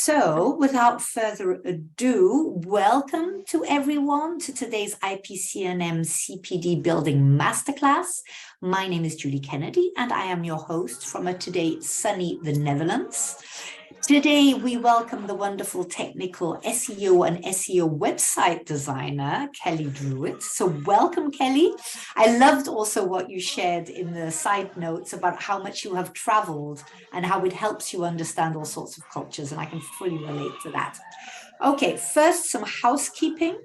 So without further ado, welcome to everyone to today's IAPC&M CPD Building Masterclass. My name is Julie Kennedy and I am your host from today sunny the Netherlands. Today we welcome the wonderful technical SEO and SEO website designer, Kelly Drewett. So welcome, Kelly. I loved also what you shared in the side notes about how much you have traveled and how it helps you understand all sorts of cultures, and I can fully relate to that. Okay, first, some housekeeping.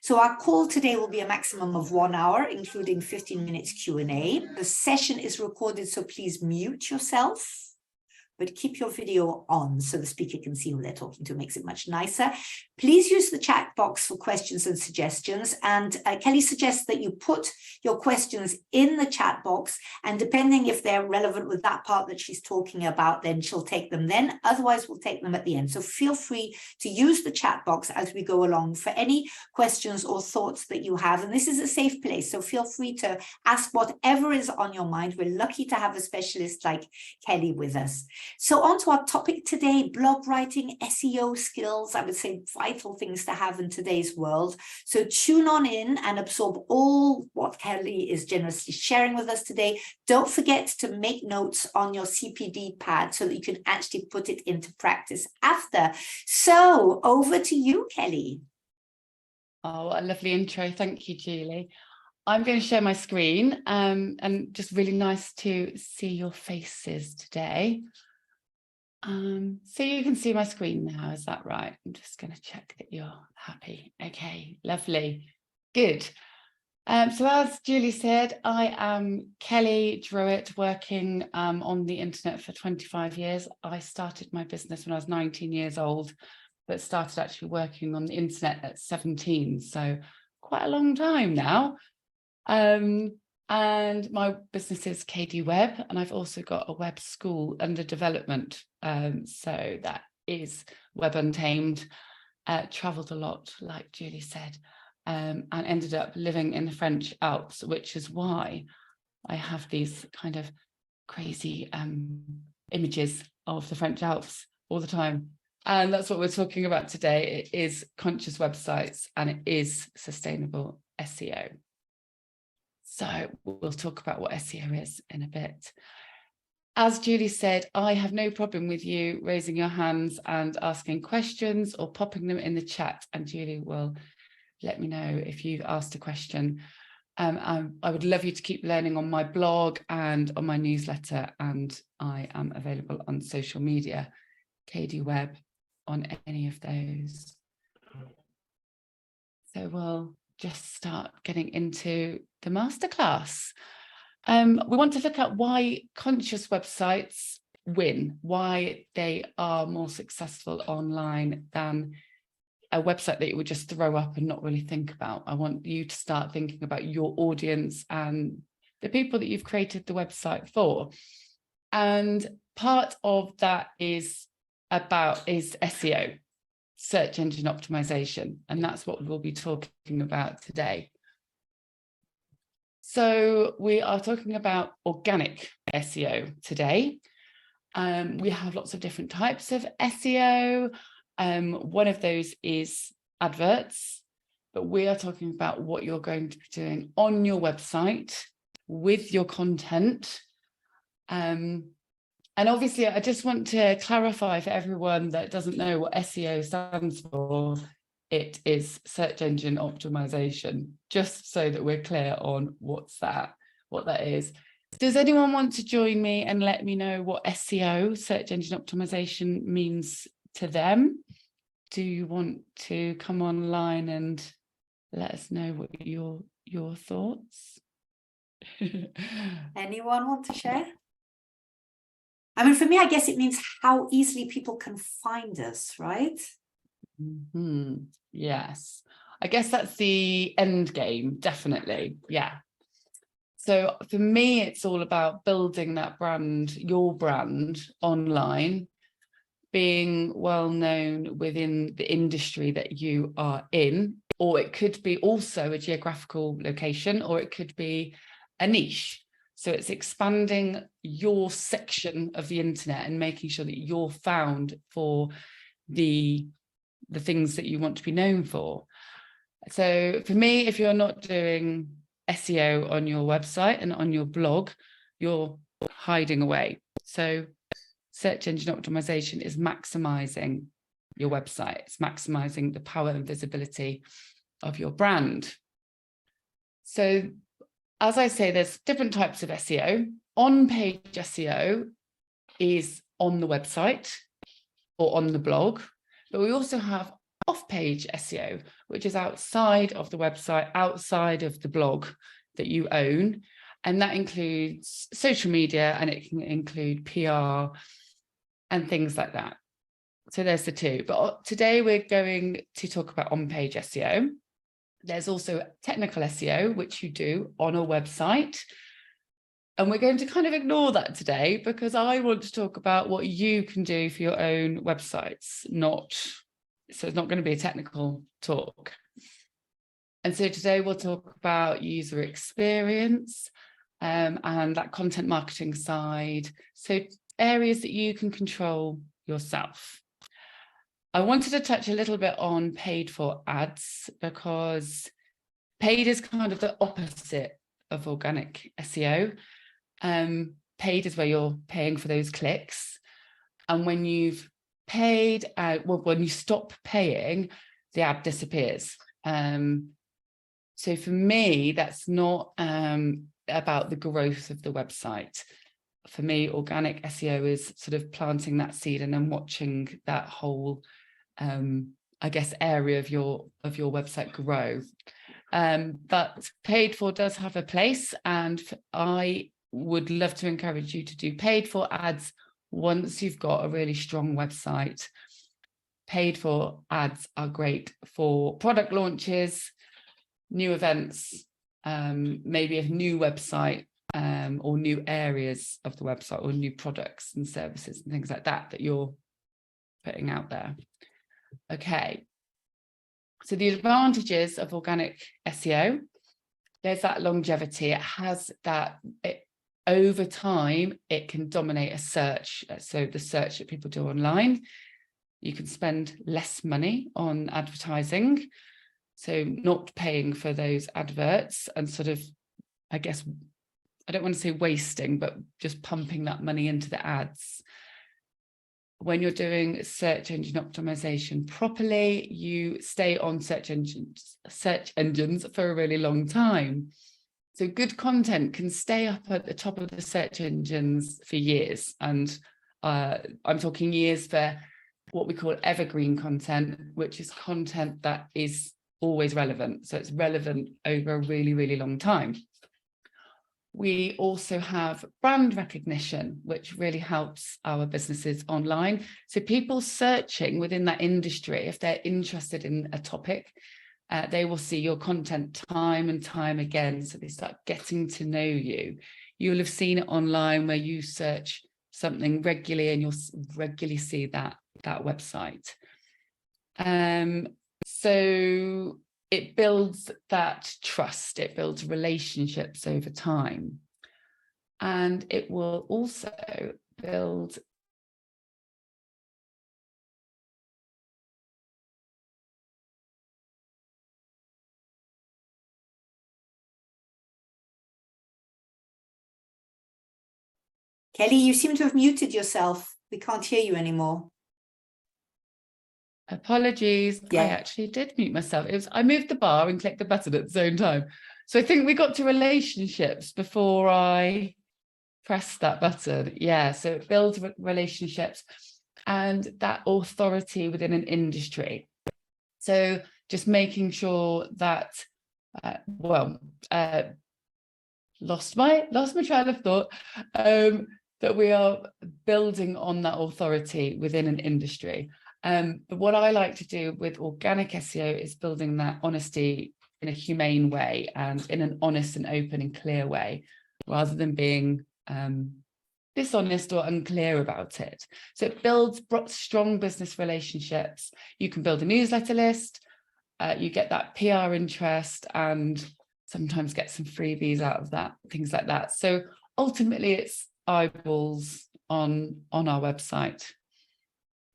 So our call today will be a maximum of 1 hour, including 15 minutes Q&A. The session is recorded, so please mute yourself, but keep your video on so the speaker can see who they're talking to. Makes it much nicer. Please use the chat box for questions and suggestions. And Kelly suggests that you put your questions in the chat box, and depending if they're relevant with that part that she's talking about, then she'll take them then. Otherwise, we'll take them at the end. So feel free to use the chat box as we go along for any questions or thoughts that you have. And this is a safe place, so feel free to ask whatever is on your mind. We're lucky to have a specialist like Kelly with us. So on to our topic today, blog writing, SEO skills, I would say vital things to have in today's world. So tune on in and absorb all what Kelly is generously sharing with us today. Don't forget to make notes on your CPD pad so that you can actually put it into practice after. So over to you, Kelly. Oh, what a lovely intro. Thank you, Julie. I'm going to share my screen and just really nice to see your faces today. So you can see my screen now, is that right? I'm just going to check that you're happy. Okay, lovely, good. So as Julie said, I am Kelly Drewett, working on the internet for 25 years. I started my business when I was 19 years old, but started actually working on the internet at 17, so quite a long time now. And my business is KD Web, and I've also got a web school under development. So that is Web Untamed. Travelled a lot, like Julie said, and ended up living in the French Alps, which is why I have these kind of crazy images of the French Alps all the time. And that's what we're talking about today. It is conscious websites and it is sustainable SEO. So we'll talk about what SEO is in a bit. As Julie said, I have no problem with you raising your hands and asking questions or popping them in the chat, and Julie will let me know if you've asked a question. I would love you to keep learning on my blog and on my newsletter, and I am available on social media, KD Web, on any of those. So we'll just start getting into the masterclass. We want to look at why conscious websites win, why they are more successful online than a website that you would just throw up and not really think about. I want you to start thinking about your audience and the people that you've created the website for. And part of that is SEO. Search engine optimization, and that's what we'll be talking about today. So we are talking about organic SEO today. We have lots of different types of SEO. One of those is adverts, but we are talking about what you're going to be doing on your website with your content. And obviously, I just want to clarify for everyone that doesn't know what SEO stands for. It is search engine optimization, just so that we're clear on what that is. Does anyone want to join me and let me know what SEO, search engine optimization, means to them? Do you want to come online and let us know what your thoughts? Anyone want to share? I mean, for me, I guess it means how easily people can find us, right? Mm-hmm. Yes, I guess that's the end game, definitely. Yeah. So for me, it's all about building that brand, your brand online, being well known within the industry that you are in, or it could be also a geographical location, or it could be a niche. So it's expanding your section of the internet and making sure that you're found for the things that you want to be known for. So for me, if you're not doing SEO on your website and on your blog, you're hiding away. So search engine optimization is maximizing your website. It's maximizing the power and visibility of your brand. So as I say, there's different types of SEO. On-page SEO is on the website or on the blog, but we also have off-page SEO, which is outside of the website, outside of the blog that you own. And that includes social media, and it can include PR and things like that. So there's the two. But today we're going to talk about on-page SEO. There's also technical SEO, which you do on a website. And we're going to kind of ignore that today because I want to talk about what you can do for your own websites, so it's not going to be a technical talk. And so today we'll talk about user experience and that content marketing side. So areas that you can control yourself. I wanted to touch a little bit on paid for ads because paid is kind of the opposite of organic SEO. Paid is where you're paying for those clicks. And when you've paid, when you stop paying, the ad disappears. So for me, that's not about the growth of the website. For me, organic SEO is sort of planting that seed and then watching that whole, I guess, area of your website grow. But paid for does have a place, and I would love to encourage you to do paid for ads once you've got a really strong website. Paid for ads are great for product launches, new events, maybe a new website, or new areas of the website, or new products and services and things like that that you're putting out there. Okay, so the advantages of organic SEO, there's that longevity. It has that, over time, it can dominate a search. So the search that people do online, you can spend less money on advertising. So not paying for those adverts and sort of, I guess, I don't want to say wasting, but just pumping that money into the ads. When you're doing search engine optimization properly, you stay on search engines for a really long time. So good content can stay up at the top of the search engines for years. And I'm talking years for what we call evergreen content, which is content that is always relevant. So it's relevant over a really, really long time. We also have brand recognition, which really helps our businesses online. So people searching within that industry, if they're interested in a topic, they will see your content time and time again. So they start getting to know you. You'll have seen it online where you search something regularly and you'll regularly see that website. So it builds that trust, it builds relationships over time. And it will also build Kelly, you seem to have muted yourself. We can't hear you anymore. Apologies, Yeah. I actually did mute myself. I moved the bar and clicked the button at the same time. So I think we got to relationships before I pressed that button. Yeah, so it builds relationships and that authority within an industry. So just making sure that, lost my train of thought, that we are building on that authority within an industry. But what I like to do with organic SEO is building that honesty in a humane way and in an honest and open and clear way, rather than being dishonest or unclear about it. So it builds strong business relationships. You can build a newsletter list, you get that PR interest and sometimes get some freebies out of that, things like that. So ultimately it's eyeballs on our website.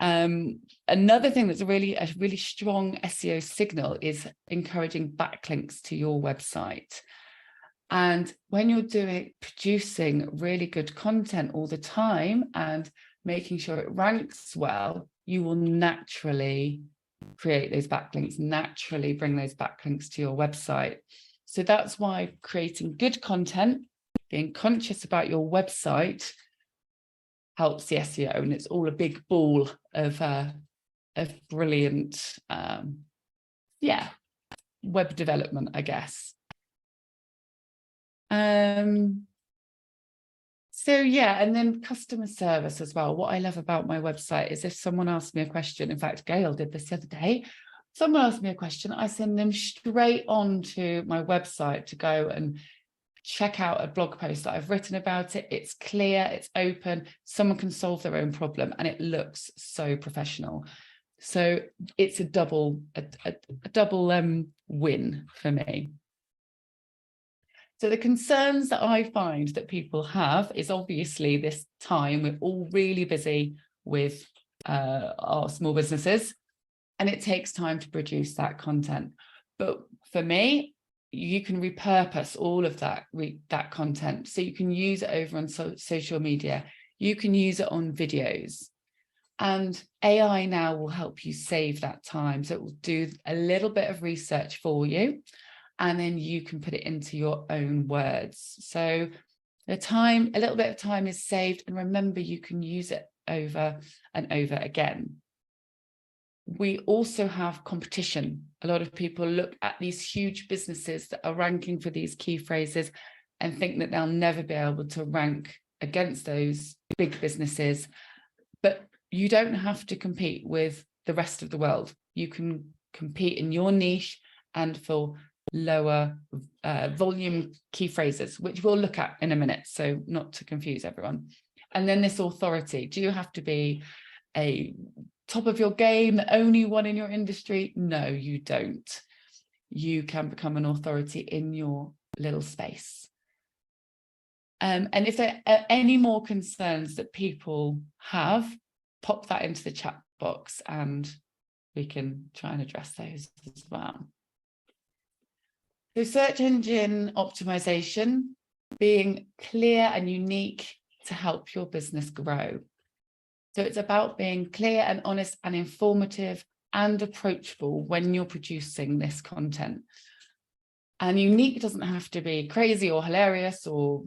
Another thing that's a really strong SEO signal is encouraging backlinks to your website. And when you're producing really good content all the time and making sure it ranks well, you will naturally create those backlinks, naturally bring those backlinks to your website. So that's why creating good content, being conscious about your website, helps the SEO, and it's all a big ball of brilliant, web development, I guess. So yeah, and then customer service as well. What I love about my website is if someone asks me a question, in fact, Gail did this the other day, someone asked me a question, I send them straight on to my website to go and check out a blog post that I've written about it. It's clear, it's open, someone can solve their own problem, and it looks so professional. So it's a double win for me. So the concerns that I find that people have is obviously this time. We're all really busy with our small businesses, and it takes time to produce that content. But for me, you can repurpose all of that content. So you can use it over on social media. You can use it on videos. And AI now will help you save that time. So it will do a little bit of research for you, and then you can put it into your own words. So a little bit of time is saved. And remember, you can use it over and over again. We also have competition. A lot of people look at these huge businesses that are ranking for these key phrases and think that they'll never be able to rank against those big businesses. But you don't have to compete with the rest of the world. You can compete in your niche and for lower volume key phrases, which we'll look at in a minute, so not to confuse everyone. And then this authority. Do you have to be a top of your game, the only one in your industry? No, you don't. You can become an authority in your little space. And if there are any more concerns that people have, pop that into the chat box and we can try and address those as well. So search engine optimization, being clear and unique to help your business grow. So it's about being clear and honest and informative and approachable when you're producing this content. And unique doesn't have to be crazy or hilarious or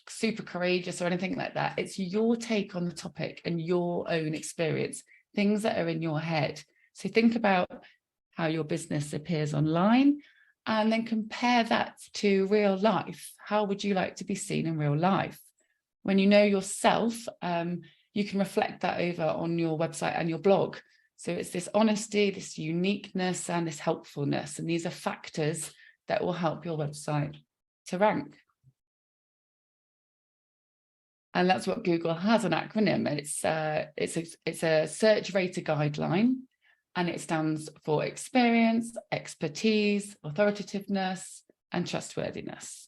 super courageous or anything like that. It's your take on the topic and your own experience, things that are in your head. So think about how your business appears online and then compare that to real life. How would you like to be seen in real life? When you know yourself, you can reflect that over on your website and your blog. So it's this honesty, this uniqueness, and this helpfulness. And these are factors that will help your website to rank. And that's what Google has, an acronym. It's a search rater guideline, and it stands for experience, expertise, authoritativeness, and trustworthiness.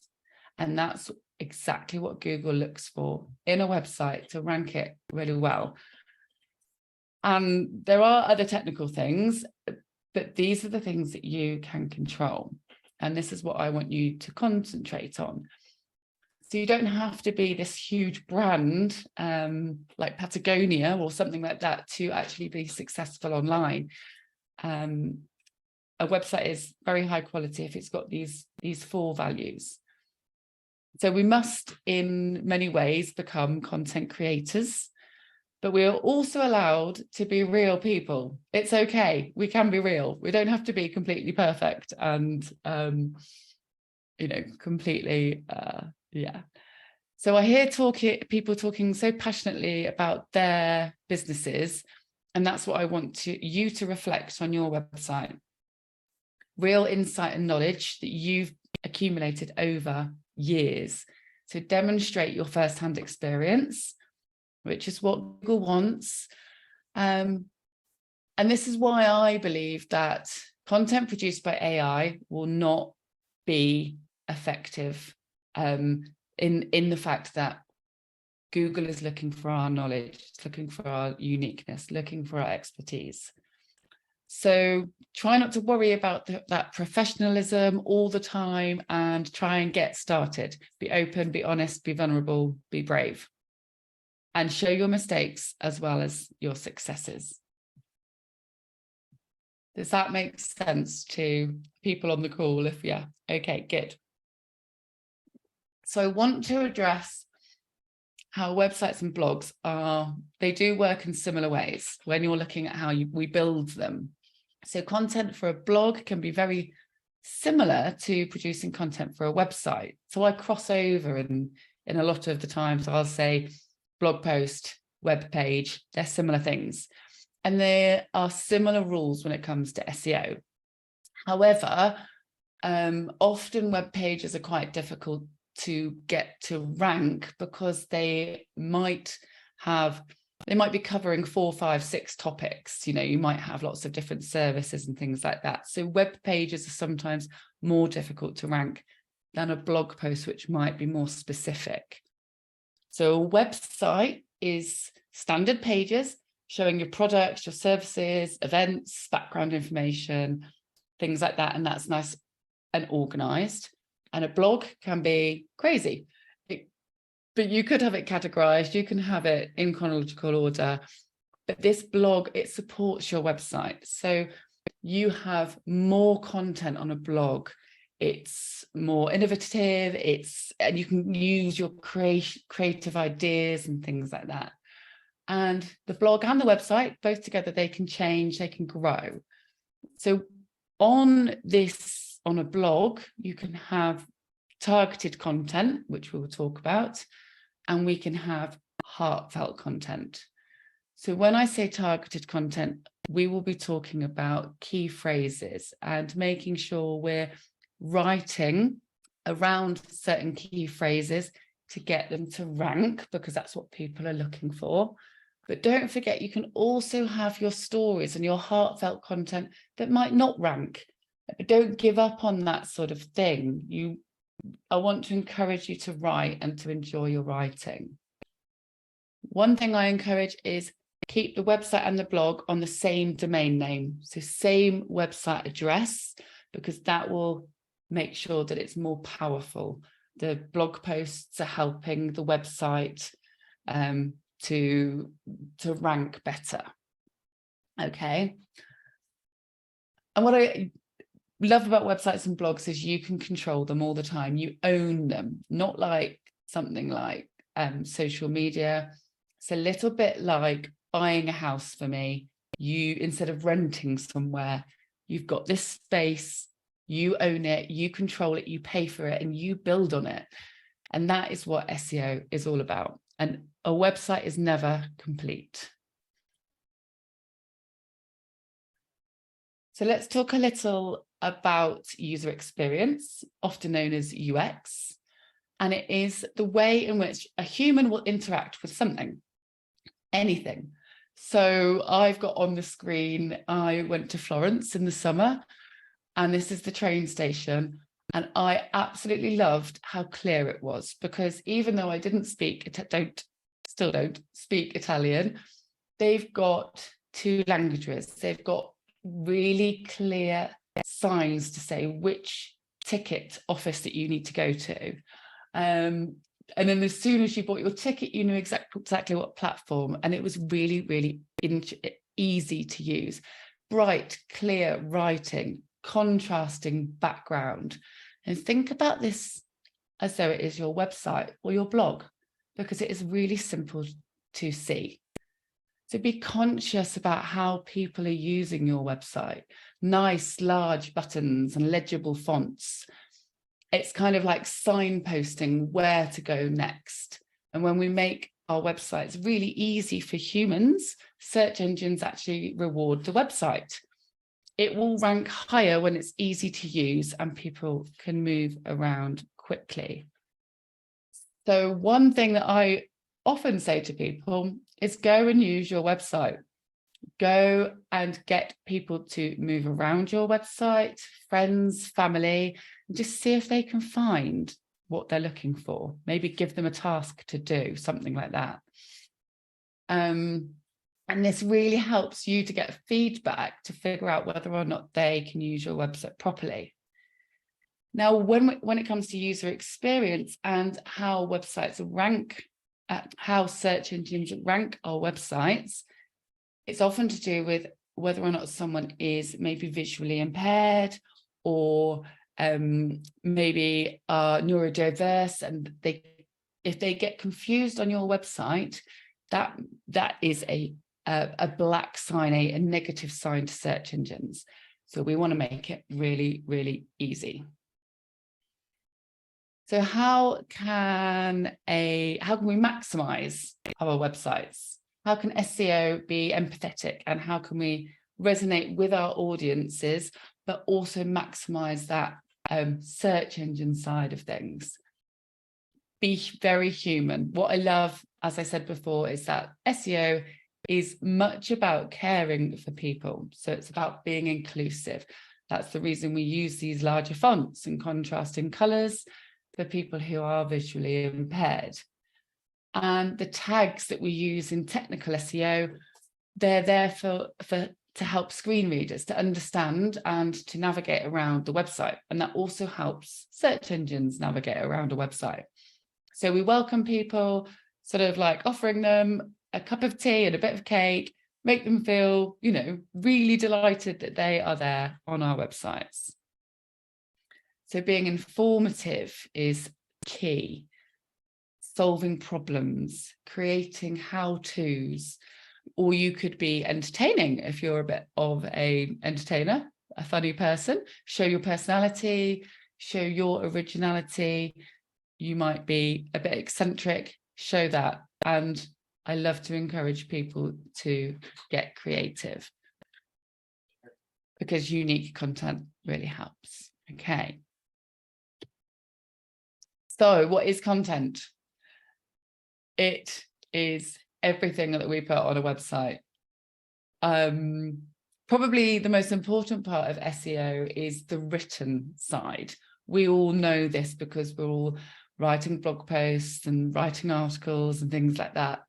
And that's exactly what Google looks for in a website to rank it really well. And there are other technical things, but these are the things that you can control. And this is what I want you to concentrate on. So you don't have to be this huge brand like Patagonia or something like that to actually be successful online. A website is very high quality if it's got these 4 values. So we must, in many ways, become content creators, but we are also allowed to be real people. It's okay. We can be real. We don't have to be completely perfect and, completely, So I hear people talking so passionately about their businesses, and that's what I want you to reflect on your website. Real insight and knowledge that you've accumulated over years. So demonstrate your first-hand experience, which is what Google wants. And this is why I believe that content produced by AI will not be effective in the fact that Google is looking for our knowledge, it's looking for our uniqueness, looking for our expertise. So try not to worry about that professionalism all the time, and try and get started. Be open, be honest, be vulnerable, be brave, and show your mistakes as well as your successes. Does that make sense to people on the call? If yeah, okay, good. So I want to address how websites and blogs they do work in similar ways when you're looking at how we build them. So content for a blog can be very similar to producing content for a website. So I cross over in a lot of the times. I'll say blog post, web page, they're similar things. And there are similar rules when it comes to SEO. However, often web pages are quite difficult to get to rank because they might be covering 4, 5, 6 topics. You know, you might have lots of different services and things like that. So web pages are sometimes more difficult to rank than a blog post, which might be more specific. So a website is standard pages showing your products, your services, events, background information, things like that. And that's nice and organized. And a blog can be crazy. But you could have it categorized, you can have it in chronological order. But this blog, it supports your website. So you have more content on a blog. It's more innovative, and you can use your creative ideas and things like that. And the blog and the website, both together, they can change, they can grow. So on a blog, you can have targeted content, which we will talk about, and we can have heartfelt content. So when I say targeted content, we will be talking about key phrases and making sure we're writing around certain key phrases to get them to rank, because that's what people are looking for. But don't forget, you can also have your stories and your heartfelt content that might not rank. But don't give up on that sort of thing. I want to encourage you to write and to enjoy your writing. One thing I encourage is keep the website and the blog on the same domain name. So same website address, because that will make sure that it's more powerful. The blog posts are helping the website to rank better. Okay. And what I love about websites and blogs is you can control them all the time. You own them, not like something like social media. It's a little bit like buying a house for me. You, instead of renting somewhere, you've got this space, you own it, you control it, you pay for it, and you build on it. And that is what SEO is all about. And a website is never complete. So let's talk a little about user experience, often known as UX. And it is the way in which a human will interact with something, anything. So I've got on the screen, I went to Florence in the summer, and this is the train station. And I absolutely loved how clear it was, because even though I still don't speak Italian, they've got 2 languages. They've got really clear signs to say which ticket office that you need to go to. And then as soon as you bought your ticket, you knew exactly what platform. And it was really, really easy to use. Bright, clear writing, contrasting background. And think about this as though it is your website or your blog, because it is really simple to see. So be conscious about how people are using your website. Nice, large buttons and legible fonts. It's kind of like signposting where to go next. And when we make our websites really easy for humans, search engines actually reward the website. It will rank higher when it's easy to use and people can move around quickly. So one thing that I often say to people is go and use your website. Go and get people to move around your website, friends, family, and just see if they can find what they're looking for. Maybe give them a task to do, something like that. And this really helps you to get feedback to figure out whether or not they can use your website properly. Now, when it comes to user experience and how websites rank, how search engines rank our websites, it's often to do with whether or not someone is maybe visually impaired, or maybe are neurodiverse, and if they get confused on your website, that is a black sign, a negative sign to search engines. So we want to make it really, really easy. So how can we maximize our websites? How can SEO be empathetic, and how can we resonate with our audiences, but also maximize that search engine side of things? Be very human. What I love, as I said before, is that SEO is much about caring for people. So it's about being inclusive. That's the reason we use these larger fonts and contrasting colors for people who are visually impaired. And the tags that we use in technical SEO, they're there to help screen readers to understand and to navigate around the website. And that also helps search engines navigate around a website. So we welcome people, sort of like offering them a cup of tea and a bit of cake, make them feel, really delighted that they are there on our websites. So being informative is key. Solving problems, creating how-tos, or you could be entertaining if you're a bit of an entertainer, a funny person. Show your personality, show your originality. You might be a bit eccentric, show that. And I love to encourage people to get creative, because unique content really helps. Okay. So what is content? It is everything that we put on a website. Probably the most important part of SEO is the written side. We all know this because we're all writing blog posts and writing articles and things like that.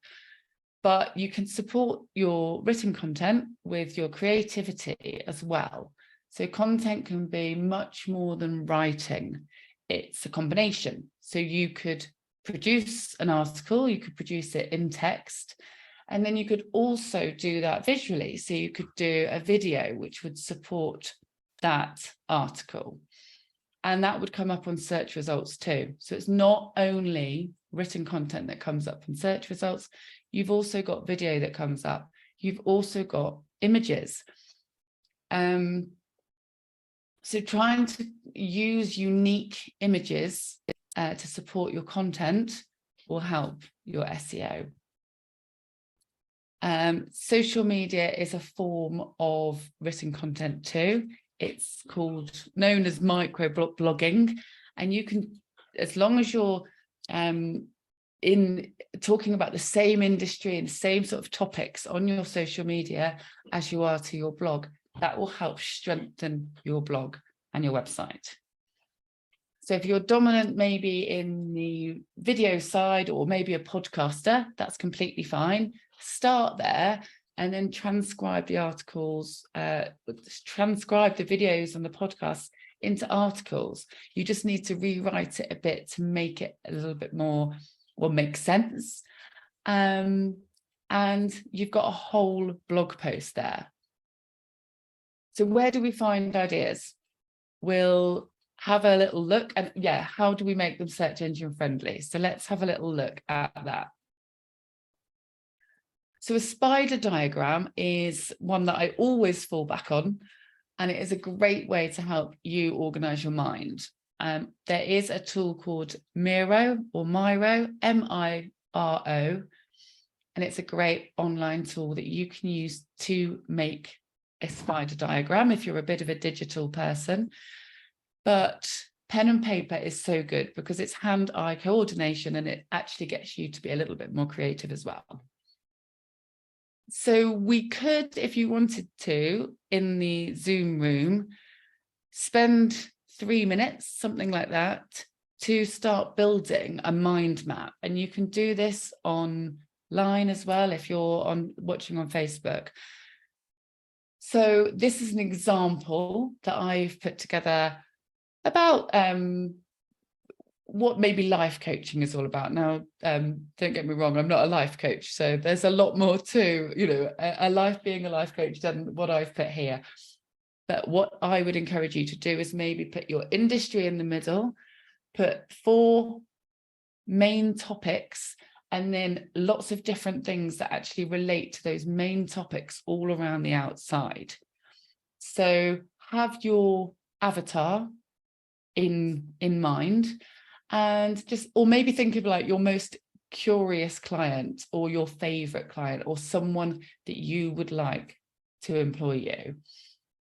But you can support your written content with your creativity as well. So content can be much more than writing. It's a combination. So you could produce an article, you could produce it in text, and then you could also do that visually. So you could do a video which would support that article, and that would come up on search results too. So it's not only written content that comes up in search results, you've also got video that comes up, you've also got images. So trying to use unique images to support your content will help your SEO. Social media is a form of written content too. It's known as micro blogging, and you can, as long as you're in talking about the same industry and same sort of topics on your social media as you are to your blog, that will help strengthen your blog and your website. So if you're dominant maybe in the video side, or maybe a podcaster, that's completely fine. Start there and then transcribe the articles, transcribe the videos and the podcasts into articles. You just need to rewrite it a bit to make it a little bit more, make sense. And you've got a whole blog post there. So where do we find ideas? We'll have a little look at, how do we make them search engine friendly? So let's have a little look at that. So a spider diagram is one that I always fall back on, and it is a great way to help you organize your mind. There is a tool called Miro, M-I-R-O, and it's a great online tool that you can use to make a spider diagram if you're a bit of a digital person. But pen and paper is so good because it's hand-eye coordination, and it actually gets you to be a little bit more creative as well. So we could, if you wanted to, in the Zoom room, spend 3 minutes, something like that, to start building a mind map. And you can do this online as well if you're watching on Facebook. So this is an example that I've put together about what maybe life coaching is all about. Now, don't get me wrong, I'm not a life coach, so there's a lot more to, you know, a life being a life coach than what I've put here. But what I would encourage you to do is maybe put your industry in the middle, put 4 main topics, and then lots of different things that actually relate to those main topics all around the outside. So have your avatar in mind, and just, or maybe think of like your most curious client or your favorite client or someone that you would like to employ you,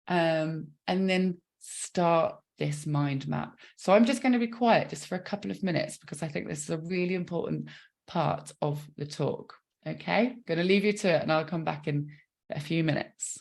and then start this mind map. So I'm just going to be quiet just for a couple of minutes because I think this is a really important part of the talk. Okay, I'm going to leave you to it and I'll come back in a few minutes.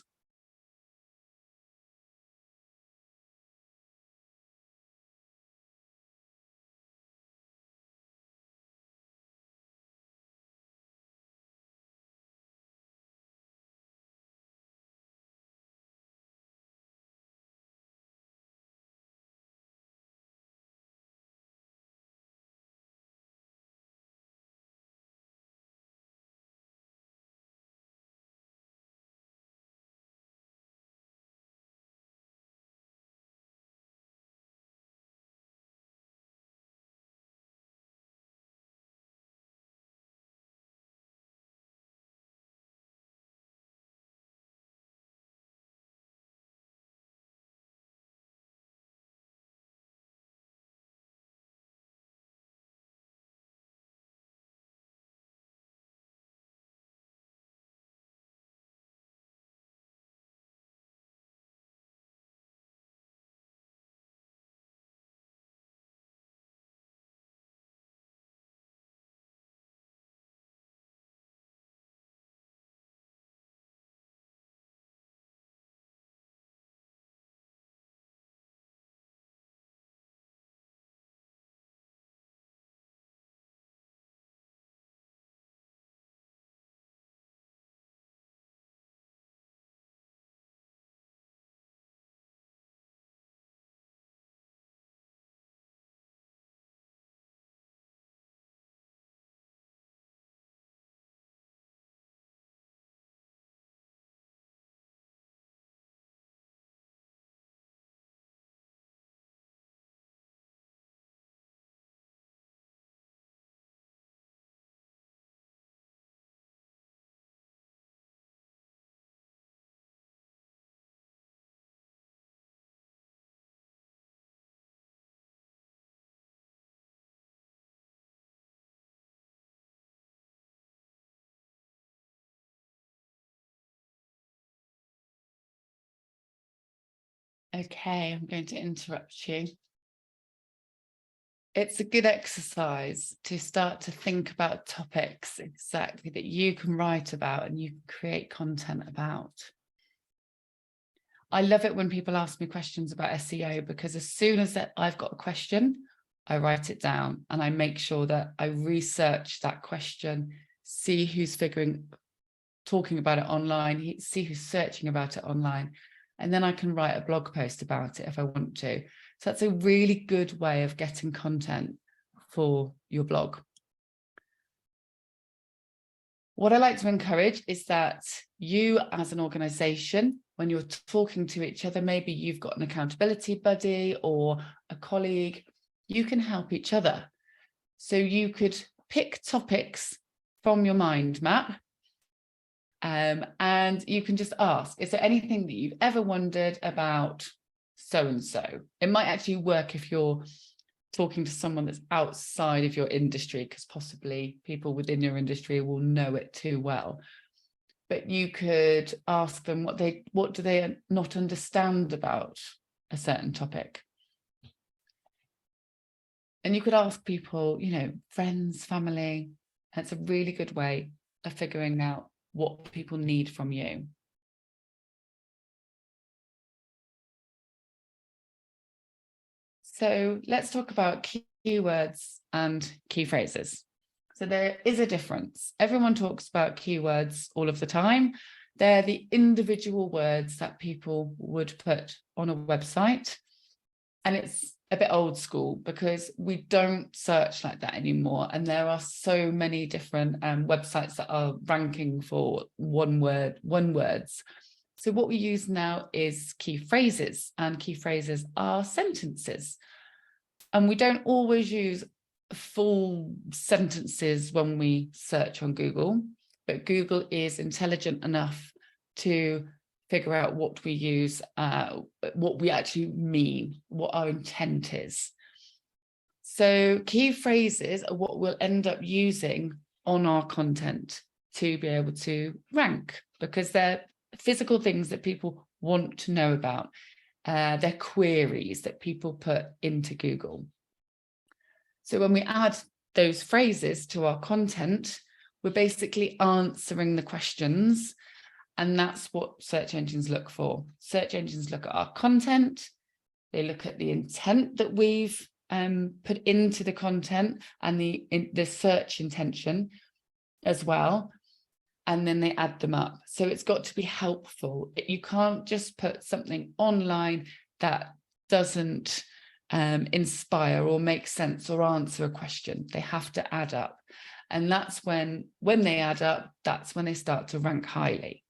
Okay, I'm going to interrupt you. It's a good exercise to start to think about topics exactly that you can write about and you can create content about. I love it when people ask me questions about SEO because as soon as I've got a question, I write it down and I make sure that I research that question, see who's talking about it online, see who's searching about it online, and then I can write a blog post about it if I want to. So that's a really good way of getting content for your blog. What I like to encourage is that you as an organization, when you're talking to each other, maybe you've got an accountability buddy or a colleague, you can help each other. So you could pick topics from your mind map, and you can just ask, is there anything that you've ever wondered about so-and-so? It might actually work if you're talking to someone that's outside of your industry, because possibly people within your industry will know it too well. But you could ask them what do they not understand about a certain topic. And you could ask people, you know, friends, family. That's a really good way of figuring out what people need from you. So let's talk about keywords and key phrases. So there is a difference. Everyone talks about keywords all of the time. They're the individual words that people would put on a website. And it's a bit old school because we don't search like that anymore. And there are so many different websites that are ranking for one words. So what we use now is key phrases, and key phrases are sentences. And we don't always use full sentences when we search on Google, but Google is intelligent enough to figure out what we use, what we actually mean, what our intent is. So key phrases are what we'll end up using on our content to be able to rank, because they're physical things that people want to know about. They're queries that people put into Google. So when we add those phrases to our content, we're basically answering the questions. And that's what search engines look for. Search engines look at our content. They look at the intent that we've put into the content and the search intention as well. And then they add them up. So it's got to be helpful. You can't just put something online that doesn't inspire or make sense or answer a question. They have to add up. And that's when they add up, that's when they start to rank highly.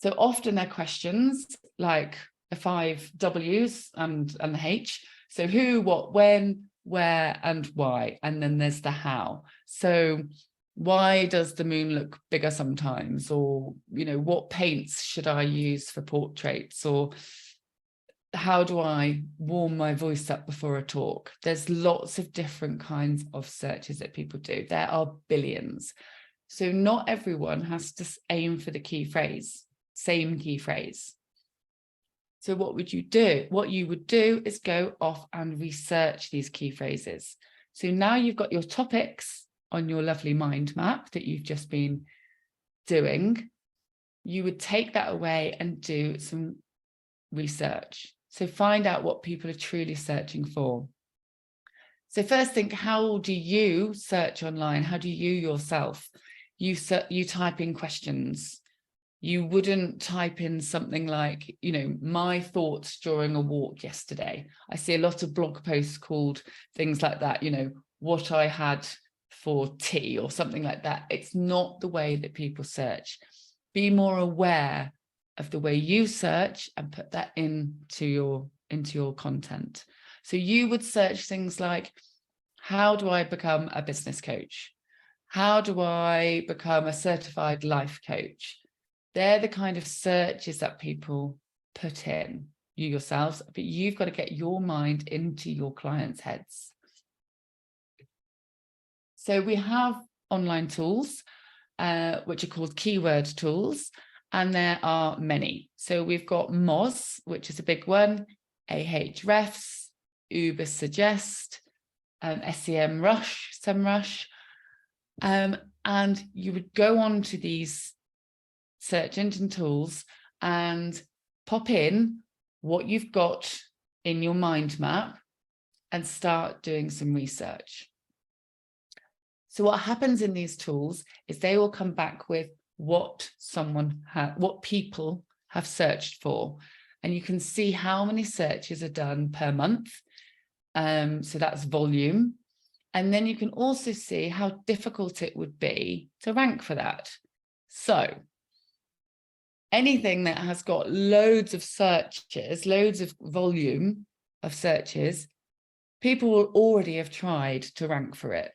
So often they're questions like the 5 W's and the H. So who, what, when, where, and why. And then there's the how. So why does the moon look bigger sometimes? Or, what paints should I use for portraits? Or how do I warm my voice up before a talk? There's lots of different kinds of searches that people do. There are billions. So not everyone has to aim for the key phrase, same key phrase. So what would you do? What you would do is go off and research these key phrases. So now you've got your topics on your lovely mind map that you've just been doing. You would take that away and do some research. So find out what people are truly searching for. So first think, how do you search online? How do you yourself? You type in questions. You wouldn't type in something like, my thoughts during a walk yesterday. I see a lot of blog posts called things like that, what I had for tea or something like that. It's not the way that people search. Be more aware of the way you search and put that into your content. So you would search things like, how do I become a business coach? How do I become a certified life coach? They're the kind of searches that people put in, you yourselves, but you've got to get your mind into your clients' heads. So we have online tools, which are called keyword tools, and there are many. So we've got Moz, which is a big one, Ahrefs, Ubersuggest, SEMrush, and you would go on to these search engine tools and pop in what you've got in your mind map and start doing some research. So what happens in these tools is they will come back with what people have searched for, and you can see how many searches are done per month. So that's volume. And then you can also see how difficult it would be to rank for that. So anything that has got loads of searches, loads of volume of searches, people will already have tried to rank for it.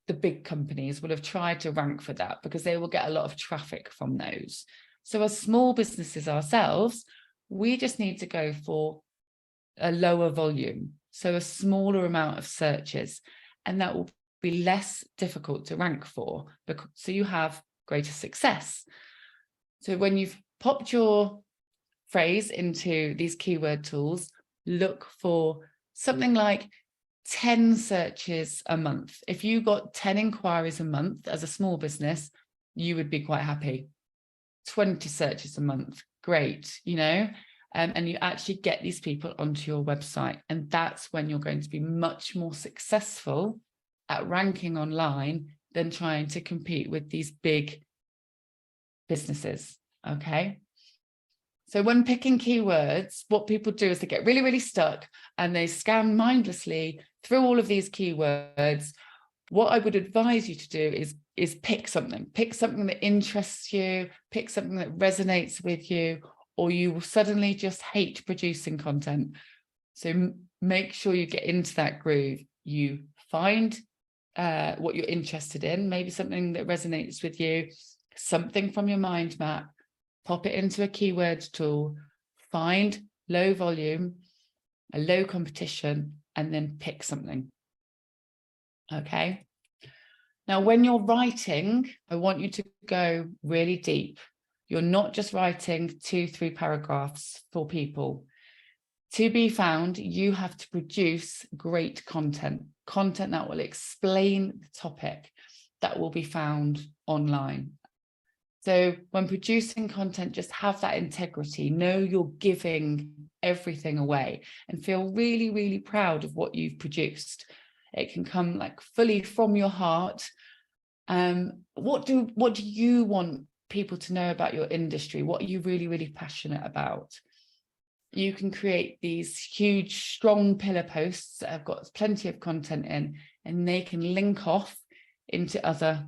The big companies will have tried to rank for that because they will get a lot of traffic from those. So as small businesses ourselves, we just need to go for a lower volume, so a smaller amount of searches, and that will be less difficult to rank for, so you have greater success. So when you've popped your phrase into these keyword tools, look for something like 10 searches a month. If you got 10 inquiries a month as a small business, you would be quite happy. 20 searches a month, great, and you actually get these people onto your website. And that's when you're going to be much more successful at ranking online than trying to compete with these big businesses. Okay. So when picking keywords, what people do is they get really, really stuck and they scan mindlessly through all of these keywords. What I would advise you to do is pick something that interests you, pick something that resonates with you, or you will suddenly just hate producing content. So make sure you get into that groove. You find what you're interested in, maybe something that resonates with you, something from your mind map, pop it into a keywords tool, find low volume, a low competition, and then pick something. Okay. Now, when you're writing, I want you to go really deep. You're not just writing 2-3 paragraphs for people. To be found, you have to produce great content that will explain the topic, that will be found online. So when producing content, just have that integrity, know you're giving everything away and feel really, really proud of what you've produced. It can come like fully from your heart. What do you want people to know about your industry? What are you really, really passionate about? You can create these huge, strong pillar posts that have got plenty of content in, and they can link off into other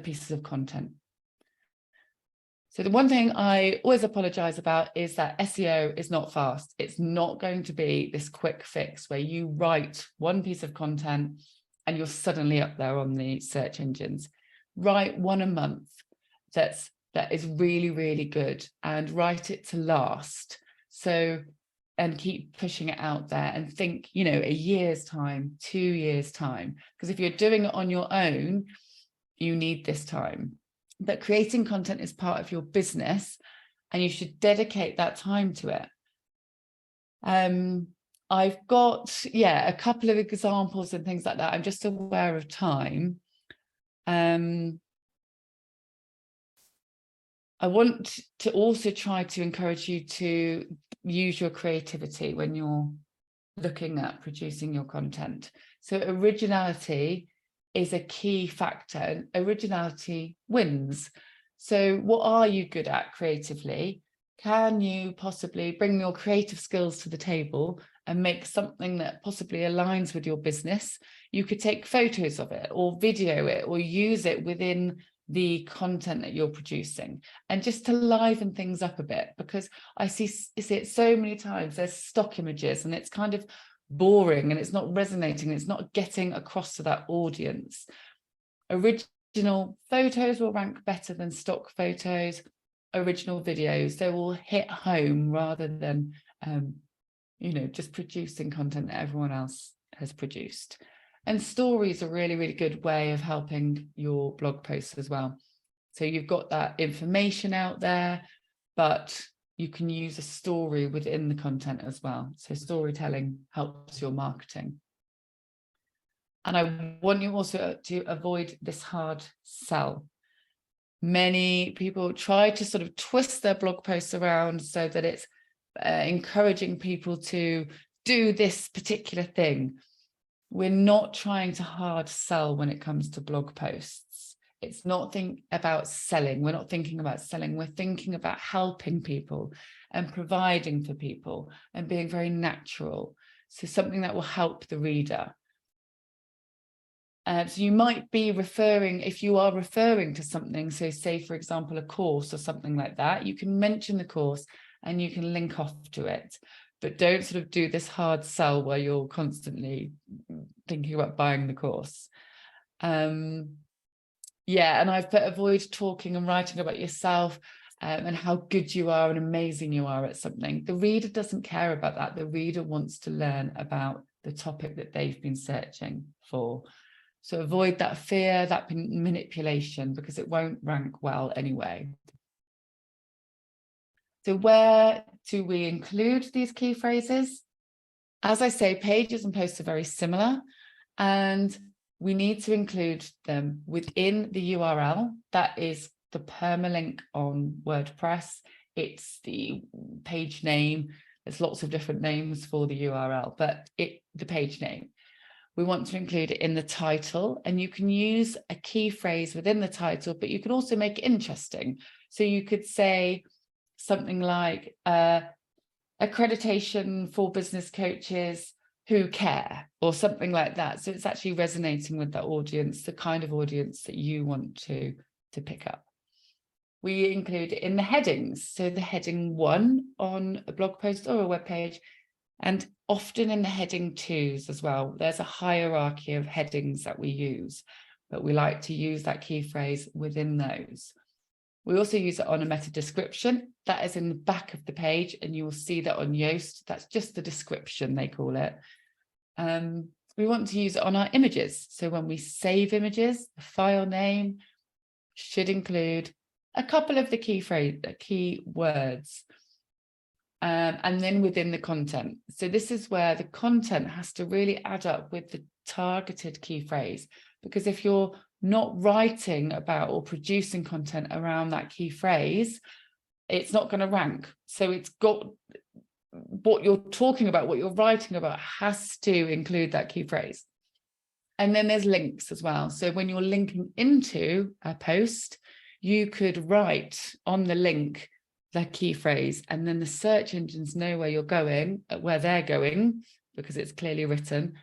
pieces of content. So the one thing I always apologize about is that SEO is not fast. It's not going to be this quick fix where you write one piece of content and you're suddenly up there on the search engines. Write one a month that is really, really good, and write it to last. So, and keep pushing it out there, and think, you know, a year's time, 2 years' time, because if you're doing it on your own, you need this time. But creating content is part of your business, and you should dedicate that time to it. I've got, a couple of examples and things like that. I'm just aware of time. I want to also try to encourage you to use your creativity when you're looking at producing your content. So originality is a key factor, and originality wins. So what are you good at creatively? Can you possibly bring your creative skills to the table and make something that possibly aligns with your business? You could take photos of it or video it or use it within the content that you're producing, and just to liven things up a bit, because I see it so many times. There's stock images and it's kind of boring and it's not resonating, it's not getting across to that audience. Original photos will rank better than stock photos. Original videos, they will hit home rather than just producing content that everyone else has produced. And stories are a really, really good way of helping your blog posts as well. So you've got that information out there, but you can use a story within the content as well. So storytelling helps your marketing. And I want you also to avoid this hard sell. Many people try to sort of twist their blog posts around so that it's encouraging people to do this particular thing. We're not trying to hard sell when it comes to blog posts. It's not about selling. We're not thinking about selling. We're thinking about helping people and providing for people and being very natural. So something that will help the reader. So you might be referring, if you are referring to something, so say, for example, a course or something like that, you can mention the course and you can link off to it. But don't sort of do this hard sell where you're constantly thinking about buying the course. And I've put avoid talking and writing about yourself and how good you are and amazing you are at something. The reader doesn't care about that. The reader wants to learn about the topic that they've been searching for. So avoid that fear, that manipulation, because it won't rank well anyway. So where do we include these key phrases? As I say, pages and posts are very similar, and we need to include them within the URL. That is the permalink on WordPress. it's the page name. There's lots of different names for the URL, but the page name. We want to include it in the title, and you can use a key phrase within the title, but you can also make it interesting. So you could say something like accreditation for business coaches who care, or something like that. So it's actually resonating with that audience, the kind of audience that you want to pick up. We include it in the headings. So the heading 1 on a blog post or a web page, and often in the heading 2s as well. There's a hierarchy of headings that we use, but we like to use that key phrase within those. We also use it on a meta description. That is in the back of the page, and you will see that on Yoast. That's just the description, they call it. We want to use it on our images. So when we save images, the file name should include a couple of the key words. And then within the content. So this is where the content has to really add up with the targeted key phrase, because if you're not writing about or producing content around that key phrase, it's not going to rank. So it's got what you're talking about, what you're writing about has to include that key phrase. And then there's links as well. So when you're linking into a post, you could write on the link the key phrase, and then the search engines know where you're going, where they're going, because it's clearly written,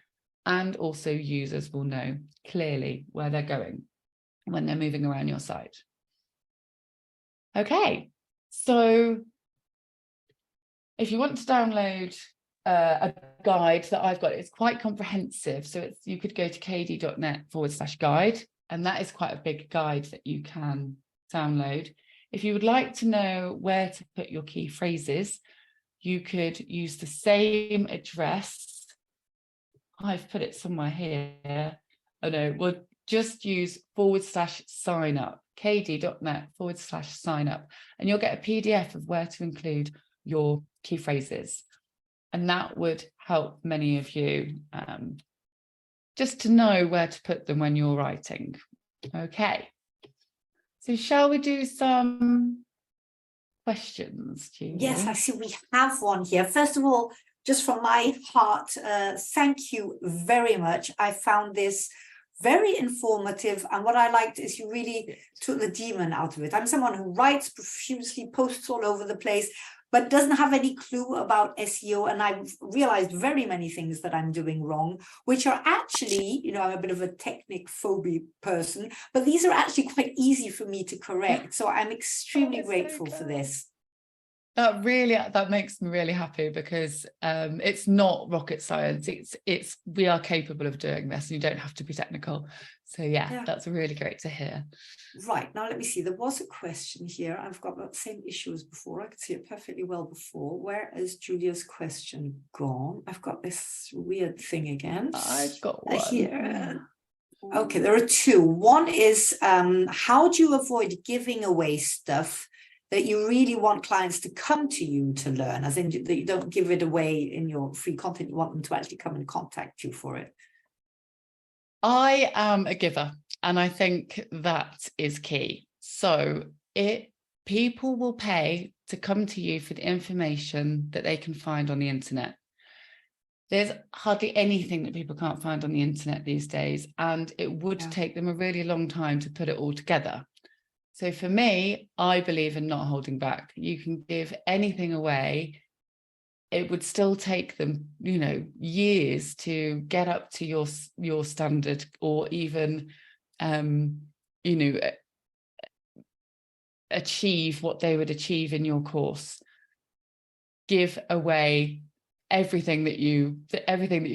and also users will know clearly where they're going when they're moving around your site. Okay, so if you want to download a guide that I've got, it's quite comprehensive. So you could go to kd.net/guide, and that is quite a big guide that you can download. If you would like to know where to put your key phrases, you could use the same address. I've put it somewhere here. Oh no, we'll just use /signup, kd.net/signup, and you'll get a PDF of where to include your key phrases. And that would help many of you just to know where to put them when you're writing. Okay. So shall we do some questions, Julie? Yes, I see we have one here. First of all, just from my heart, thank you very much. I found this very informative, and what I liked is you really took the demon out of it. I'm someone who writes profusely, posts all over the place, but doesn't have any clue about SEO, and I've realized very many things that I'm doing wrong, which are actually, you know, I'm a bit of a technic phobia person, but these are actually quite easy for me to correct. So I'm extremely grateful for this. That makes me really happy, because it's not rocket science. We are capable of doing this, and you don't have to be technical. So yeah, that's really great to hear. Right, now let me see. There was a question here. I've got the same issue as before. I could see it perfectly well before. Where is Julia's question gone? I've got this weird thing again. I've got one here. Okay, there are two. One is how do you avoid giving away stuff that you really want clients to come to you to learn, as in that you don't give it away in your free content, you want them to actually come and contact you for it? I am a giver, and I think that is key. So people will pay to come to you for the information that they can find on the internet. There's hardly anything that people can't find on the internet these days, and it would take them a really long time to put it all together. So for me, I believe in not holding back. You can give anything away. It would still take them, you know, years to get up to your standard, or even, you know, achieve what they would achieve in your course. Give away everything that you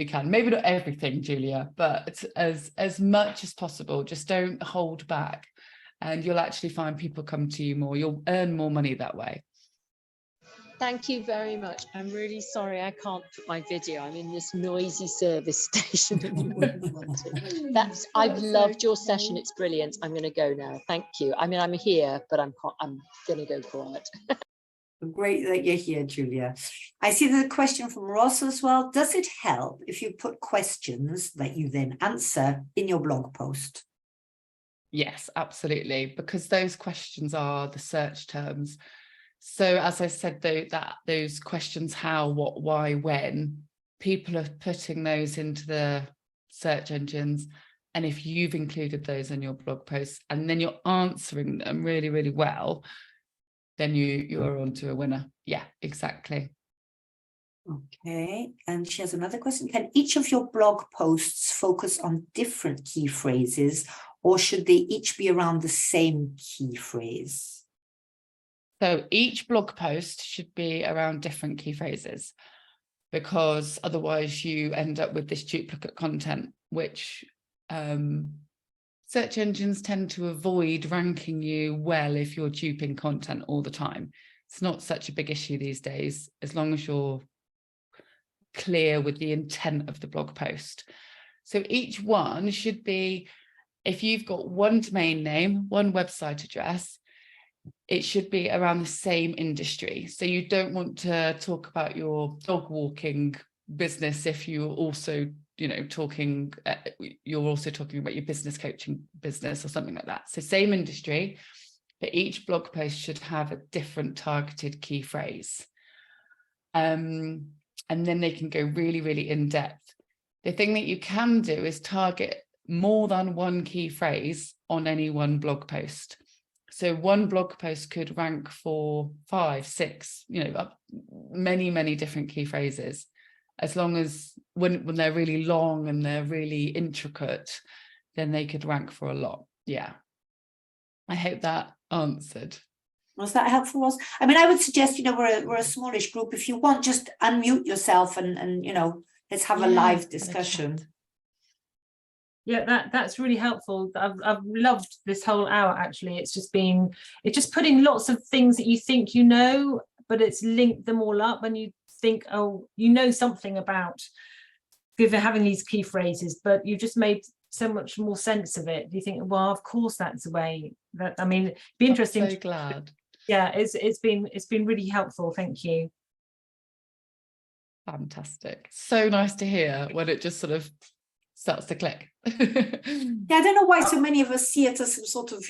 can. Maybe not everything, Julia, but as much as possible. Just don't hold back, and you'll actually find people come to you more. You'll earn more money that way. Thank you very much. I'm really sorry I can't put my video. I'm in this noisy service station and you wouldn't want it. I've loved your session. It's brilliant. I'm going to go now. Thank you. I mean, I'm here, but I'm going to go quiet. Great that you're here, Julia. I see there's a question from Ross as well. Does it help if you put questions that you then answer in your blog post? Yes, absolutely, because those questions are the search terms. So as I said, though, that those questions, how, what, why, when, people are putting those into the search engines. And if you've included those in your blog posts and then you're answering them really, really well, then you're on to a winner. Yeah, exactly. Okay, and she has another question. Can each of your blog posts focus on different key phrases, or should they each be around the same key phrase? So each blog post should be around different key phrases, because otherwise you end up with this duplicate content, which search engines tend to avoid ranking you well if you're duping content all the time. It's not such a big issue these days, as long as you're clear with the intent of the blog post. So each one should be, if you've got one domain name, one website address, it should be around the same industry. So you don't want to talk about your dog walking business if you're also, talking, you're also talking about your business coaching business or something like that. So same industry, but each blog post should have a different targeted key phrase. And then they can go really, really in depth. The thing that you can do is target more than one key phrase on any one blog post. So one blog post could rank for 5, 6, many, many different key phrases, as long as when they're really long and they're really intricate, then they could rank for a lot. Yeah. I hope that answered. Was that helpful, Ross? I mean, I would suggest, we're a smallish group. If you want, just unmute yourself and let's have a live discussion. Yeah, that's really helpful. I've loved this whole hour, actually. It's just putting lots of things that you think but it's linked them all up, and you think, oh, something about having these key phrases, but you just made so much more sense of it. You think, well, of course that's the way. That, I mean, it'd be interesting. I'm so glad. Yeah, it's been really helpful. Thank you. Fantastic. So nice to hear when it just sort of starts to click. Yeah, I don't know why so many of us see it as some sort of,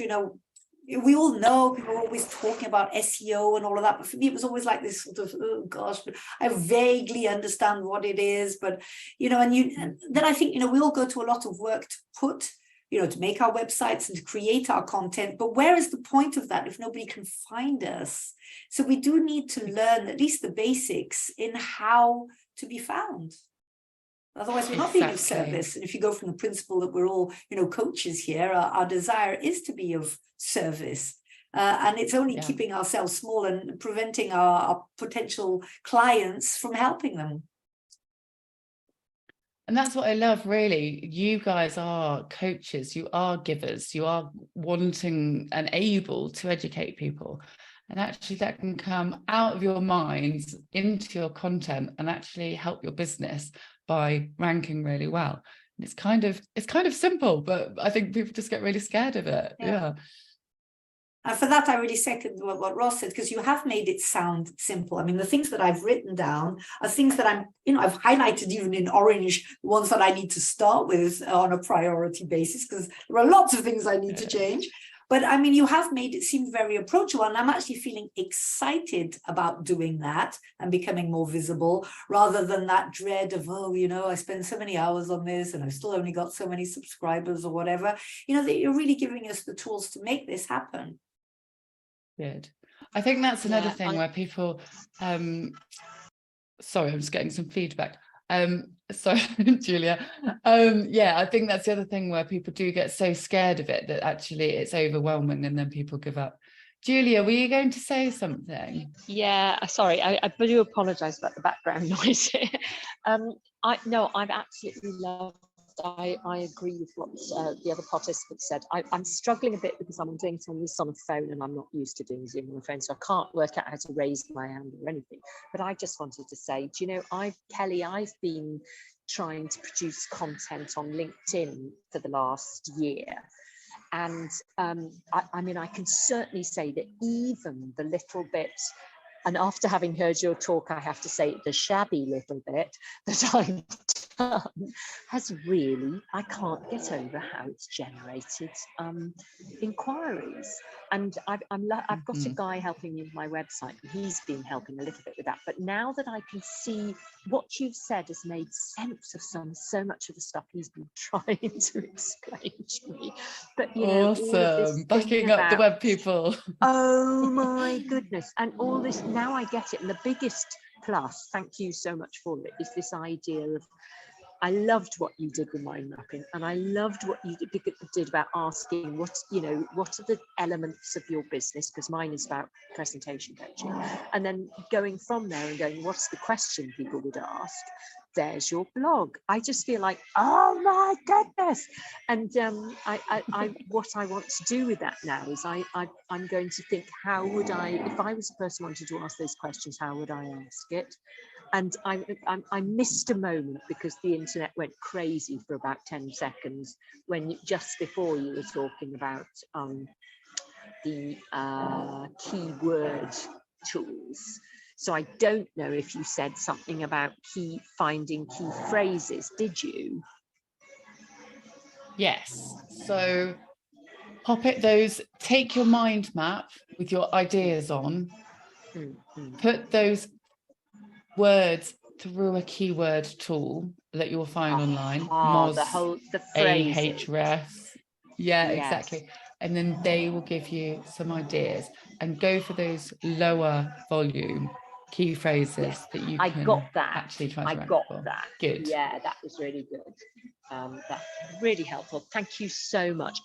we all know people are always talking about SEO and all of that, but for me it was always like this sort of, oh gosh, but I vaguely understand what it is, but and then I think we all go to a lot of work to put, to make our websites and to create our content, but where is the point of that if nobody can find us? So we do need to learn at least the basics in how to be found. Otherwise, we're not being of service. And if you go from the principle that we're all, coaches here, our desire is to be of service. And it's only keeping ourselves small and preventing our potential clients from helping them. And that's what I love, really. You guys are coaches, you are givers, you are wanting and able to educate people. And actually that can come out of your minds into your content and actually help your business by ranking really well. And it's kind of simple, but I think people just get really scared of it. Yeah. And for that, I really second what Ross said, because you have made it sound simple. I mean, the things that I've written down are things that I've highlighted even in orange, the ones that I need to start with on a priority basis, because there are lots of things I need to change. But I mean, you have made it seem very approachable, and I'm actually feeling excited about doing that and becoming more visible, rather than that dread of, I spend so many hours on this and I've still only got so many subscribers or whatever. That you're really giving us the tools to make this happen. Good. I think that's another thing where people, sorry, I'm just getting some feedback. Sorry, Julia. I think that's the other thing where people do get so scared of it that actually it's overwhelming and then people give up. Julia, were you going to say something? Yeah, sorry, I do apologise about the background noise. I've absolutely loved. I agree with what the other participants said. I'm struggling a bit because I'm doing this on a phone and I'm not used to doing Zoom on a phone, so I can't work out how to raise my hand or anything. But I just wanted to say, Kelly, I've been trying to produce content on LinkedIn for the last year. And I can certainly say that even the little bit, and after having heard your talk, I have to say the shabby little bit that I'm done has really, I can't get over how it's generated inquiries. And I've got a guy helping me with my website, and he's been helping a little bit with that. But now that I can see what you've said has made sense of so much of the stuff he's been trying to explain to me. But you know, all of this backing up the web people. Oh my goodness. And all this, now I get it. And the biggest plus, thank you so much for it, is this idea of, I loved what you did with mind mapping, and I loved what you did about asking what are the elements of your business, because mine is about presentation coaching, and then going from there and going, what's the question people would ask? There's your blog. I just feel like, oh my goodness. And what I want to do with that now is I'm going to think, how would I, if I was a person who wanted to ask those questions, how would I ask it? And I missed a moment because the internet went crazy for about 10 seconds when just before you were talking about the keyword tools. So I don't know if you said something about finding key phrases. Did you? Yes. So take your mind map with your ideas on, put those words through a keyword tool that you'll find online. Moz, the phrases. Ahrefs. Yeah, yes. Exactly. And then they will give you some ideas, and go for those lower volume key phrases that you can actually try to rank for. That. Good. Yeah, that was really good. That's really helpful. Thank you so much.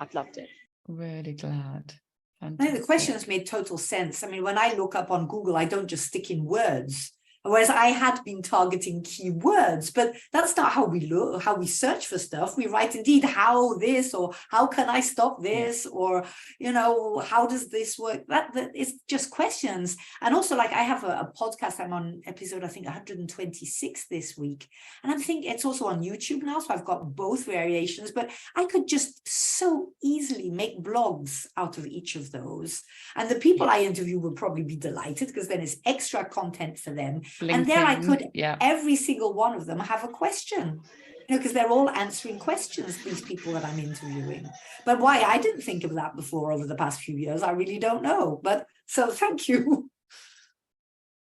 I've loved it. Really glad. Fantastic. I think the questions made total sense. I mean, when I look up on Google, I don't just stick in words. Whereas I had been targeting keywords, but that's not how we look, how we search for stuff. We write indeed how this, or how can I stop this, or, you know, how does this work? That is just questions. And also, like, I have a podcast. I'm on episode, I think, 126 this week. And I'm thinking it's also on YouTube now. So I've got both variations, but I could just so easily make blogs out of each of those. And the people I interview will probably be delighted, because then it's extra content for them. And there I could, every single one of them have a question, you know, because they're all answering questions, these people that I'm interviewing. But why I didn't think of that before over the past few years, I really don't know. But so thank you.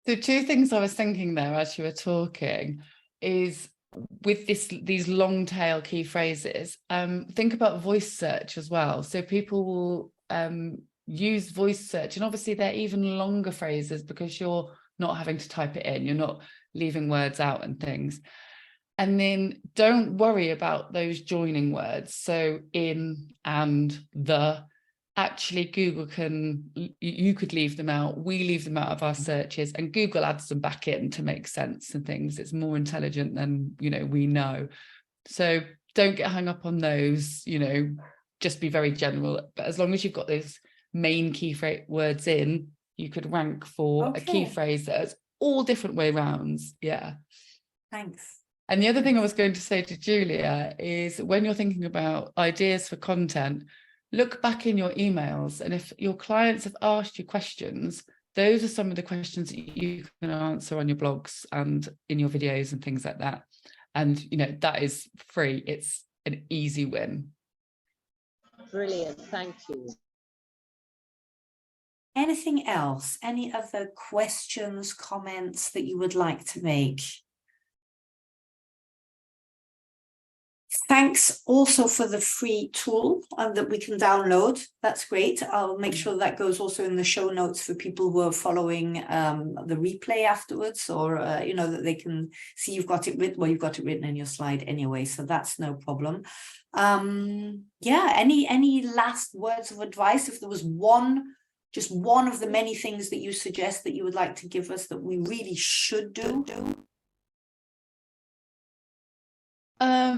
So two things I was thinking there as you were talking is, with these long tail key phrases, think about voice search as well. So people will use voice search, and obviously they're even longer phrases because you're not having to type it in, you're not leaving words out and things. And then don't worry about those joining words. So in and the, actually Google you could leave them out. We leave them out of our searches, and Google adds them back in to make sense and things. It's more intelligent than, you know, we know. So don't get hung up on those, you know, just be very general. But as long as you've got those main key words in, you could rank for a key phrase that's all different way rounds. Yeah. Thanks. And the other thing I was going to say to Julia is, when you're thinking about ideas for content, look back in your emails. And if your clients have asked you questions, those are some of the questions that you can answer on your blogs and in your videos and things like that. And, you know, that is free. It's an easy win. Brilliant. Thank you. Anything else? Any other questions, comments that you would like to make? Thanks also for the free tool that we can download. That's great. I'll make sure that goes also in the show notes for people who are following the replay afterwards, or, you know, that they can see you've got it written. Well, you've got it written in your slide anyway, so that's no problem. Yeah, any last words of advice? If there was just one of the many things that you suggest that you would like to give us that we really should do?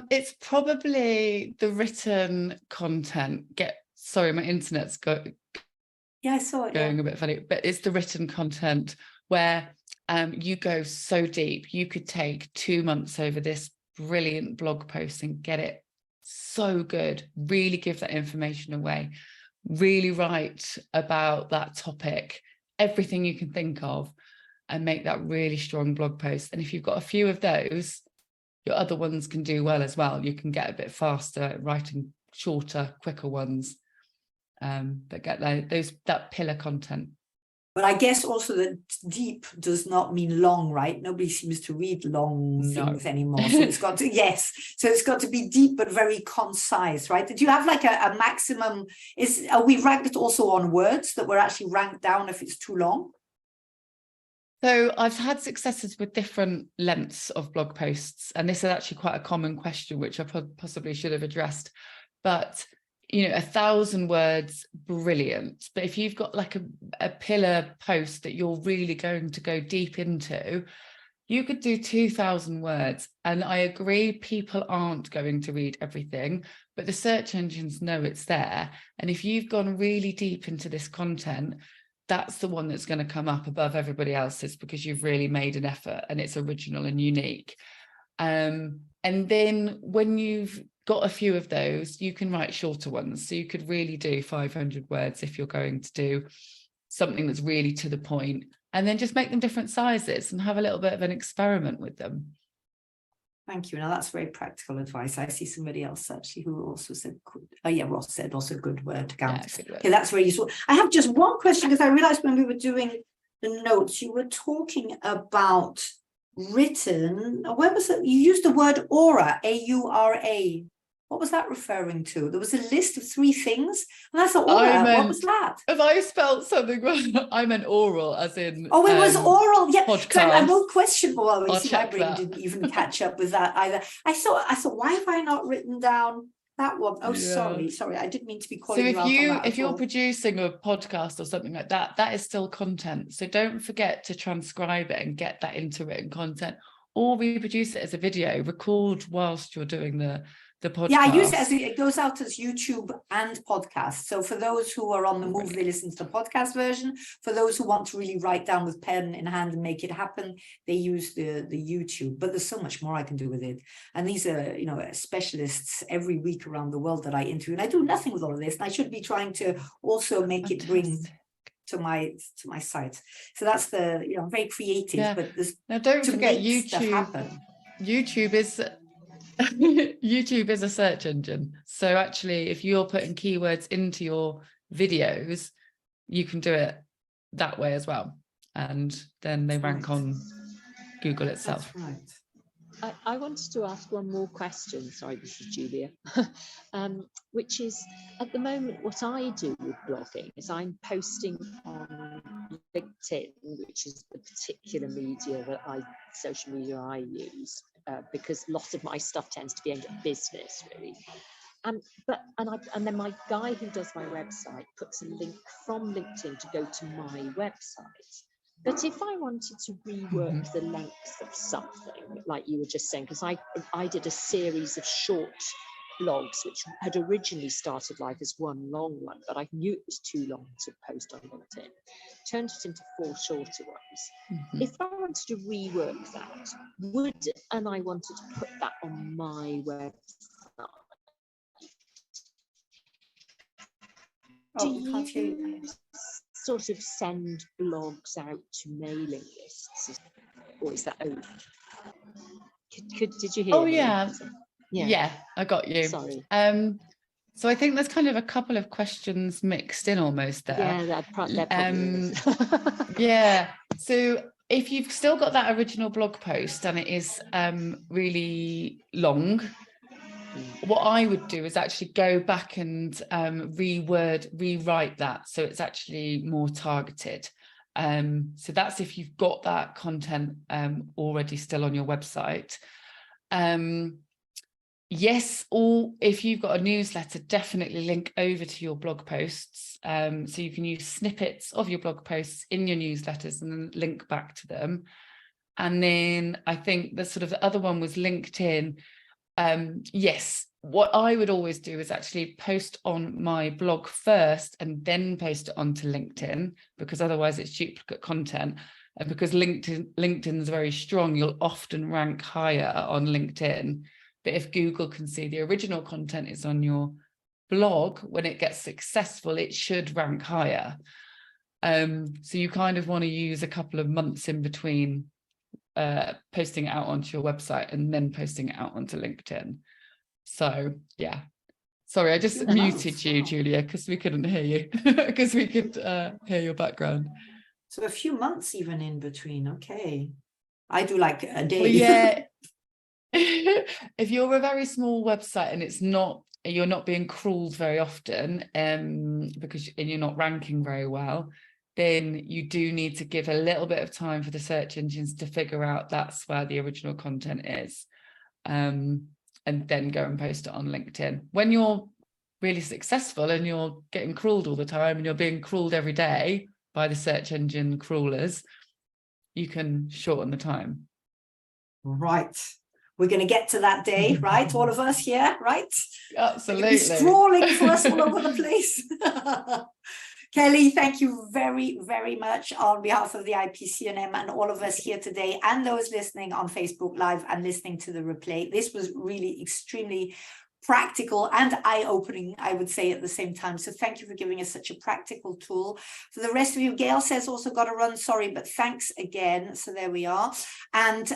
It's probably the written content. Sorry, my internet's I saw it going a bit funny, but it's the written content where you go so deep. You could take 2 months over this brilliant blog post and get it so good, really give that information away, really write about that topic, everything you can think of, and make that really strong blog post. And if you've got a few of those, your other ones can do well as well. You can get a bit faster at writing shorter, quicker ones, but get that pillar content. But I guess also that deep does not mean long, right? Nobody seems to read long things anymore. So it's got to, yes. So it's got to be deep, but very concise, right? Did you have like a maximum? Are we ranked also on words that we're actually ranked down if it's too long? So I've had successes with different lengths of blog posts. And this is actually quite a common question, which I possibly should have addressed. But 1,000 words, brilliant. But if you've got like a pillar post that you're really going to go deep into, you could do 2,000 words. And I agree, people aren't going to read everything, but the search engines know it's there. And if you've gone really deep into this content, that's the one that's going to come up above everybody else's because you've really made an effort and it's original and unique. And then when you've got a few of those, you can write shorter ones. So you could really do 500 words if you're going to do something that's really to the point, and then just make them different sizes and have a little bit of an experiment with them. Thank you. Now that's very practical advice. I see somebody else actually who also said, oh yeah, Ross said also good word count. Yeah, good word. Okay, that's very useful. I have just one question because I realized when we were doing the notes, you were talking about written, where was it? You used the word aura, A-U-R-A. What was that referring to? There was a list of 3 things, and I thought, aura, what was that? If I spelled something wrong, I meant oral, as in. Oh, it was oral, yeah. Podcast. I wrote question. Well, you see, my brain that. didn't even catch up with that either. I thought, why have I not written down that one? Oh, yeah. Sorry, I didn't mean to be calling you out on that. If you're producing a podcast or something like that, that is still content. So don't forget to transcribe it and get that into written content, or reproduce it as a video, record whilst you're doing the podcast. Yeah, I use it it goes out as YouTube and podcast. So for those who are on the move, they listen to the podcast version. For those who want to really write down with pen in hand and make it happen, they use the YouTube. But there's so much more I can do with it. And these are, specialists every week around the world that I interview. And I do nothing with all of this. And I should be trying to also make it bring to my site. So that's the, very creative. But there's, now don't forget YouTube. YouTube is a search engine. So actually, if you're putting keywords into your videos, you can do it that way as well. And then they rank on Google itself. That's right. I wanted to ask one more question. Sorry, this is Julia. Which is, at the moment, what I do with blogging is I'm posting on LinkedIn, which is the particular social media I use, because lots of my stuff tends to be aimed at business, really. And then my guy who does my website puts a link from LinkedIn to go to my website. But if I wanted to rework the length of something, like you were just saying, because I did a series of short blogs, which had originally started life as one long one, but I knew it was too long to post on LinkedIn, turned it into 4 shorter ones. If I wanted to rework that, and I wanted to put that on my website, do you sort of send blogs out to mailing lists, or is that over? Did you hear? Oh me? yeah, I got you. Sorry. So I think there's kind of a couple of questions mixed in almost there. Yeah, that probably is. Yeah. So if you've still got that original blog post and it is really long, what I would do is actually go back and rewrite that so it's actually more targeted. So that's if you've got that content already still on your website. Yes, or if you've got a newsletter, definitely link over to your blog posts. So you can use snippets of your blog posts in your newsletters and then link back to them. And then I think the other one was LinkedIn. Yes, what I would always do is actually post on my blog first and then post it onto LinkedIn, because otherwise it's duplicate content. And because LinkedIn's very strong, you'll often rank higher on LinkedIn. But if Google can see the original content is on your blog, when it gets successful, it should rank higher. So you kind of want to use a couple of months in between posting it out onto your website and then posting it out onto LinkedIn. So yeah, sorry, I just muted you, Julia, because we couldn't hear you, because we could hear your background. So a few months even in between. Okay. I do like a day. Well, yeah. If you're a very small website and you're not being crawled very often, because you're not ranking very well, then you do need to give a little bit of time for the search engines to figure out that's where the original content is, and then go and post it on LinkedIn. When you're really successful and you're getting crawled all the time and you're being crawled every day by the search engine crawlers, you can shorten the time. Right. We're going to get to that day, right? All of us here, right? Absolutely. It's scrolling for us all over the place. Kelly, thank you very, very much on behalf of the IAPC&M and all of us here today, and those listening on Facebook Live and listening to the replay. This was really extremely practical and eye-opening, I would say, at the same time. So thank you for giving us such a practical tool. For the rest of you, Gail says also got to run, sorry, but thanks again. So there we are. And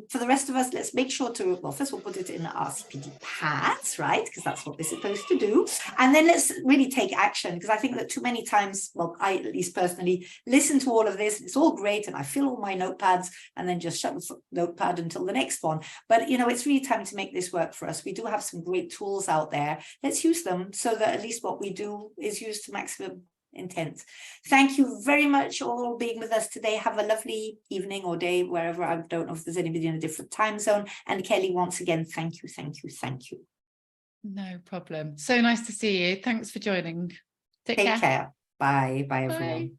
for the rest of us, let's make sure to, well, first we'll put it in our CPD pads, right? Because that's what we're supposed to do. And then let's really take action, because I think that too many times, well, I at least personally listen to all of this. It's all great. And I fill all my notepads and then just shut the notepad until the next one. But, you know, it's really time to make this work for us. We do have some great tools out there. Let's use them so that at least what we do is used to maximum intent. Thank you very much all being with us today. Have a lovely evening or day, wherever. I don't know if there's anybody in a different time zone. And Kelly, once again, thank you, thank you, thank you. No problem. So nice to see you. Thanks for joining. Take care. Bye. Bye, everyone. Bye.